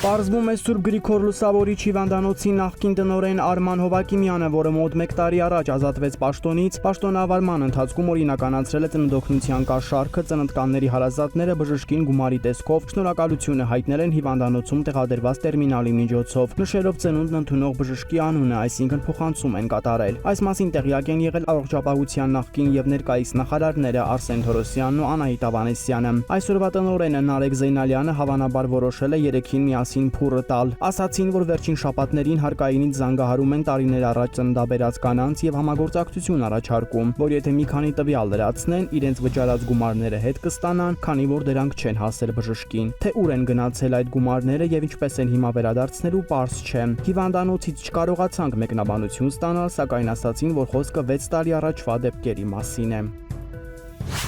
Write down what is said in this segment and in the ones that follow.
Պարզվում է Սուրբ Գրիգոր Լուսավորիչ հիվանդանոցի նախկին տնօրեն Արման Հովակիմյանը, որը մոտ 1 տարի առաջ ազատվեց պաշտոնից, պաշտոնավարման ընթացքում օրինականացրել է ծննդօգնության կաշառքը, ծննդկանների հարազատները բժշկին գումարի տեսքով շնորհակալություն հայտնել են հիվանդանոցում տեղադրված տերմինալի միջոցով, նշելով ծնունդն ընդունող բժշկի անունը, այսինքն փոխանցում են կատարել։ Այս մասին տեղյակ են եղել առողջապահության նախկին եւ ներկայիս նախարարները Արսեն Թորոսյանն ու Անահիտ Ավանեսյանը։ Այսօրվա տնօրենը Նարեկ Զեյնալյանը հավանաբար որոշել է երեքին միասին փուռը տալ։ Ասացին, որ վերջին շաբաթներին հարկայինից զանգահարում են տարիներ առաջ ծննդաբերած կանանց եւ համագործակցություն առաջարկում, որ եթե մի քանի տվյալ լրացնեն, իրենց վճարած գումարները հետ կստանան, քանի որ դրանք չեն հասել բժշկին։ Թե ուր են գնացել այդ գումարները եւ ինչպես են հիմա վերադարձնելու, պարզ չէ։ Հիվանդանոցից չկարողացանք մեկնաբանություն ստանալ, սակայն ասացին, որ խոսքը 6 տարի առաջվա դեպքերի մասին է։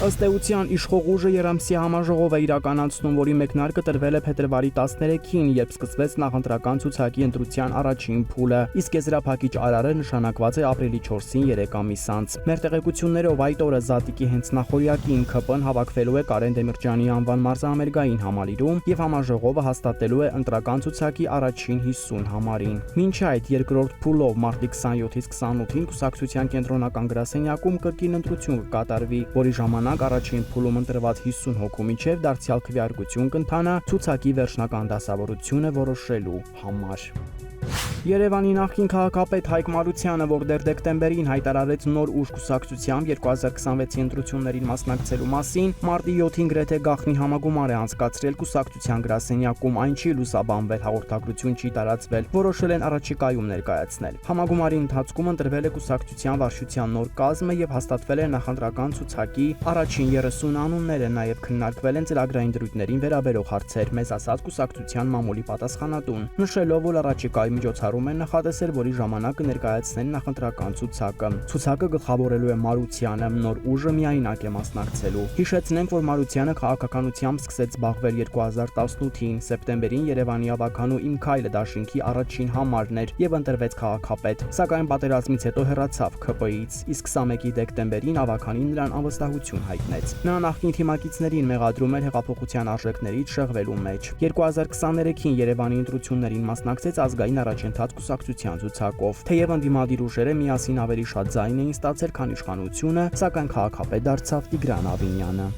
Ըստ էության իշխող ուժը Երամսի համաժողով է իրականացնում, որի մեկնարկը տրվել է փետրվարի 13-ին, երբ սկսվեց նախընտրական ցուցակի ընտրության առաջին փուլը, իսկ եզրափակիչ արարը նշանակված է ապրիլի 4-ին 3 ամիս անց։ Մեր տեղեկություններով այդ օրը Զատիկի հենց նախօրյակին ԿՊ-ն հավաքվելու է Կարեն Դեմիրճյանի անվան մարզահամերգային համալիրում եւ համաժողովը հաստատելու է ընտրական ցուցակի առաջին 50 համարին։ Մինչ այդ երկրորդ փուլով մարտի 27-ից 28-ին կուսակցության կենտրոնական գրասենյակում կրկին ընտրություն կկատարվի, որի ժամանակ առաջին փուլում ընտրված 50 հոգու միջև դարձյալ քվեարկություն կընթանա ցուցակի վերջնական դասավորությունը որոշելու համար։ Երևանի նախկին քաղաքապետ Հայկ Մարությանը, որ դեռ դեկտեմբերին հայտարարեց նոր ուժ կուսակցությամբ 2026-ի ընտրություններին մասնակցելու մասին, մարտի 7-ին գրեթե գաղտնի համագումար է անցկացրել կուսակցության գրասենյակում, այն չի լուսաբանվել, հաղորդագրություն չի տարածվել, որոշել են առաջիկայում ներկայացնել։ Համագումարի ընթացքում ընտրվել է կուսակցության վարչության նոր կազմը եւ հաստատվել է նախընտրական ցուցակի առաջին 30 անունները, նաեւ քննարկվել են ծրագրային դրույթներին վերաբերող հարցեր, մեզ ասած կուսակցության մամուլի պատասխանատուն, նշելով, որ առաջիկայում միջոցառում են նախատեսել, որի ժամանակ կներկայացնեն նախընտրական ցուցակը։ Ցուցակը գլխավորելու է Մարությանը, նոր ուժը միայնակ է մասնակցելու։ Հիշեցնենք, որ Մարությանը քաղաքականությամբ սկսեց զբաղվել 2018-ին, սեպտեմբերին Երևանի ավականու Իմ քայլը դաշինքի առաջին համարն էր եւ ընտրվեց քաղաքապետ, սակայն պատերազմից հետո հեռացավ ԿՊ-ից, իսկ 21-ի դեկտեմբերին ավականին նրան անվստահություն հայտնեց։ Նա նախկին թիմակիցներին մեղադրում էր հեղափոխության արժեքներից շեղվելու մեջ։ 2023-ին Երևանի ընտրություններին մասնակցեց ազգային առաջընթաց կուսակցության ցուցակով, թեև ընդդիմադիր ուժերը միասին ավելի շատ ձայն էին ստացել, քան իշխանությունը, սակայն քաղաքապետ դարձավ Տիգրան Ավինյանը։